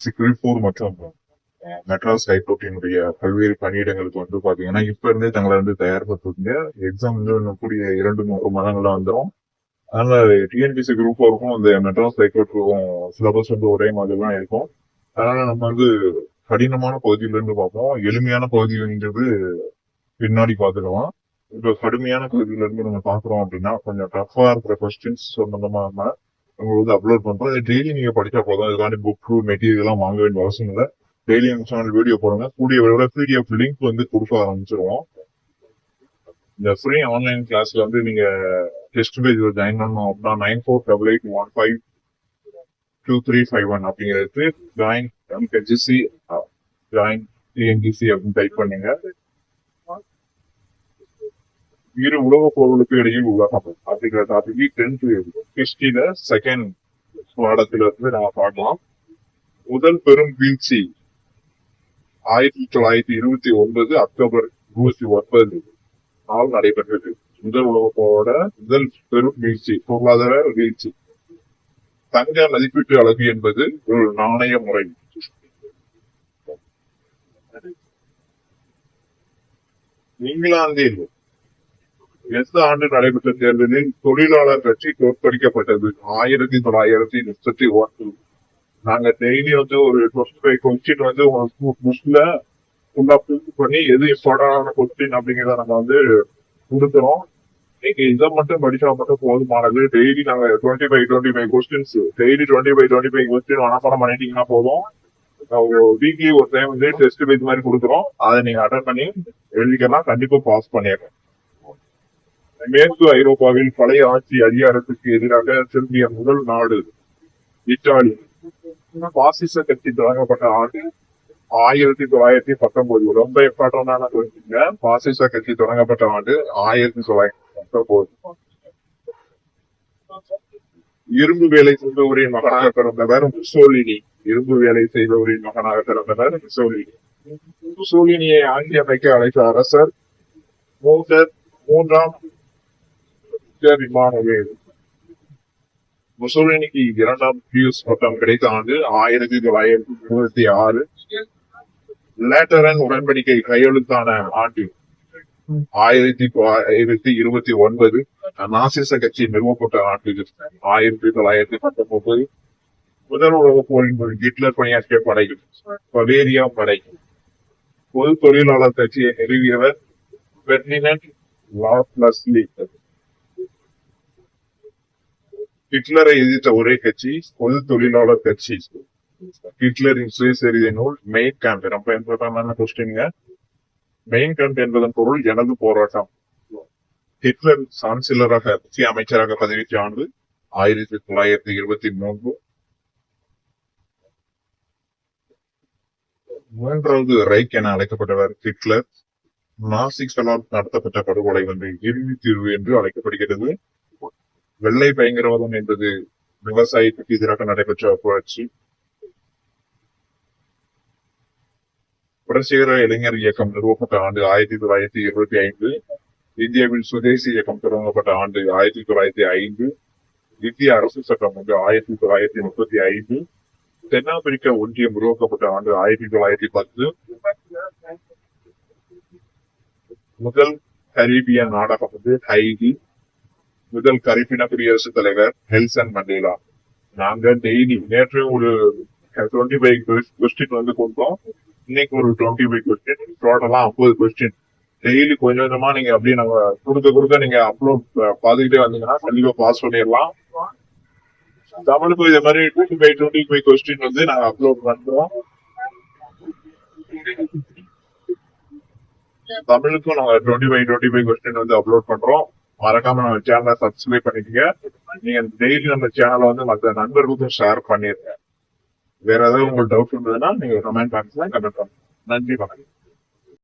TNPSC group 4 மற்றும் மெட்ராஸ் ஹைகோர்ட்டினுடைய பல்வேறு பணியிடங்களுக்கு வந்து பாத்தீங்கன்னா இப்ப இருந்தே தங்களை வந்து தயார்படுத்துங்க. எக்ஸாம் வந்து கூடிய 2-3 மாதங்கள்ல வந்துடும். அதனால டிஎன்பிஎஸ்சி குரூப் 4க்கும் இந்த மெட்ராஸ் ஹைகோர்ட்டுக்கும் சிலபஸ் வந்து ஒரே மாதிரி தான் இருக்கும். அதனால நம்ம வந்து கடினமான பகுதியில இருந்து பார்ப்போம், எளிமையான பகுதிங்கிறது பின்னாடி பாத்துக்கலாம். இப்ப கடுமையான பகுதியில இருந்து நம்ம பாக்குறோம் அப்படின்னா கொஞ்சம் டஃபா இருக்கிற கொஸ்டின்ஸ் சம்பந்தமா உங்களுக்கு வந்து அப்லோட் பண்றோம். டெய்லி நீங்க படிச்சா போதும். இதுக்காண்டி புக் மெட்டீரியல் எல்லாம் வாங்க வேண்டிய அவசியம் இல்லை. டெய்லி எங்க சேனல் வீடியோ போடுங்க. கூடிய விட பிடிஎஃப் லிங்க் வந்து கொடுக்க ஆரம்பிச்சிருவோம். இந்த ஃப்ரீ ஆன்லைன் கிளாஸ்ல வந்து நீங்க டெஸ்ட் பேஜ்ல ஜாயின் பண்ணணும் அப்படின்னா 9488152351 அப்படிங்கிறது ஜாயின் எம்கேஜிசி ஜாயின் டிஎன்டிசி அப்படின்னு டைப் பண்ணுங்க. இரு உலக போர்களுக்கு இடையில் உலகம் அப்படிங்கிற டாபிக் 10th ஹிஸ்டரியில செகண்ட் பாடத்துல இருந்து நாம பார்க்கலாம். முதல் பெரும் வீழ்ச்சி 1929 அக்டோபர் 29 நாள் நடைபெற்றது. முதல் உலக போரோட முதல் பெரும் வீழ்ச்சி, பொருளாதார வீழ்ச்சி. தங்க மதிப்பீட்டு அலகு என்பது ஒரு நாணய முறை. இங்கிலாந்தில் எந்த ஆண்டு நடைபெற்ற தேர்தலில் தொழிலாளர் கட்சி தோற்கடிக்கப்பட்டது? 1931. நாங்க டெய்லி வந்து ஒரு 25 கொஸ்டின் வந்து புக்ல பண்ணி எது இம்பார்ட்டன்டான கொஸ்டின் அப்படிங்கிறத நம்ம வந்து கொடுத்துறோம். நீங்க இதை மட்டும் படிச்சா மட்டும் போதுமானது. டெய்லி நாங்க 25 கொஸ்டின்ஸ் டெய்லி 25 கொஸ்டின் மனப்பாடம் பண்ணிட்டீங்கன்னா போதும். வீக்லி ஒரு டைம் வந்து டெஸ்ட் பேஜ் மாதிரி கொடுக்குறோம். அதை நீங்க அட்டன் பண்ணி எழுதிக்கலாம், கண்டிப்பா பாஸ் பண்ணிடலாம். மேற்கு ஐரோப்பாவில் பழைய ஆட்சி அதிகாரத்துக்கு எதிராக திரும்பிய முதல் நாடு இத்தாலி. பாசிச கட்சி தொடங்கப்பட்ட ஆண்டு 1919. ரொம்ப இம்பார்ட்டன்டான கொஸ்டின். பாசிச கட்சி தொடங்கப்பட்ட ஆண்டு 1919. இரும்பு வேலை செய்பவரின் மகனாக பிறந்தவர் முசோலினி. இரும்பு வேலை செய்பவரின் மகனாக பிறந்தவர் முசோலினி. முசோலினியை ஆட்சி அமைக்க அழைத்த அரசர் மூன்றாம் விமானவேல். முசோலினிக்கு 2ஆம் பியூஸ் பட்டம் கிடைத்த ஆண்டு 1926. லேட்டரன் உடன்படிக்கை கையெழுத்தான ஆண்டு 1929. நாசிச கட்சி நிறுவப்பட்ட ஆண்டு 1919. முதல் உலக போரின் போது ஹிட்லர் பணியாற்றிய படைகள் பவேரியா படை. பொது தொழிலாளர் கட்சியை நிறுவியவர் பெர்டினண்ட் லாப்லஸ்லி. ஹிட்லரை எதிர்த்த ஒரே கட்சி பொது தொழிலாளர் கட்சி. ஹிட்லரின் சுயசரிதை நூல் மெயின் கேம்ப். ரொம்ப இம்பார்ட்டன்டான கொஸ்டின்ங்க. மெயின் கேம்ப் என்பதன் பொருள் எனது போராட்டம். ஹிட்லர் சான்சிலராக மத்திய அமைச்சராக பதவியேற்ற ஆண்டு 1923. மூன்றாவது ரைக் என அழைக்கப்பட்டவர் ஹிட்லர். நாசிகளால் நடத்தப்பட்ட படுகொலை வந்து இறுதி தீர்வு என்று அழைக்கப்படுகிறது. வெள்ளை பயங்கரவாதம் என்பது விவசாயத்துக்கு எதிராக நடைபெற்ற புரட்சி. புரட்சிகர இளைஞர் இயக்கம் நிறுவப்பட்ட ஆண்டு 1925. இந்தியாவில் சுதேசி இயக்கம் தொடங்கப்பட்ட ஆண்டு 1905. இந்திய அரசு சட்டம் வந்து 1935. தென்னாப்பிரிக்க ஒன்றியம் உருவாக்கப்பட்ட ஆண்டு 1910. முதல் கரீபியன் நாடகம் வந்து ஹைதி. முதல் கரிப்பின குடியரசுத் தலைவர் நெல்சன் மண்டேலா. நாங்க டெய்லி நேற்று ஒரு 25 கொஸ்டின் வந்து கொடுத்தோம். இன்னைக்கு ஒரு 25 கொஸ்டின், டோட்டலா 50 கொஸ்டின். டெய்லி கொஞ்சம் கொஞ்சமா நீங்க அப்படியே நாங்க கொடுக்க நீங்க அப்லோட் பாத்துக்கிட்டே வந்தீங்கன்னா கண்டிப்பா பாஸ் பண்ணிடலாம். தமிழுக்கும் இதே மாதிரி 25 கொஸ்டின் வந்து நாங்க அப்லோட் பண்றோம். தமிழுக்கும் நாங்க 25 கொஸ்டின் வந்து அப்லோட் பண்றோம். மறக்காம நம்ம சேனலை சப்ஸ்கிரைப் பண்ணிக்கங்க. நீங்க டெய்லி நம்ம சேனலை வந்து மற்ற நண்பர்களுக்கும் ஷேர் பண்ணிருங்க. வேற ஏதாவது உங்களுக்கு டவுட் இருந்ததுன்னா நீங்க கமெண்ட் பாக்ஸ்ல கமெண்ட் பண்ணுங்க. நன்றி, வணக்கம்.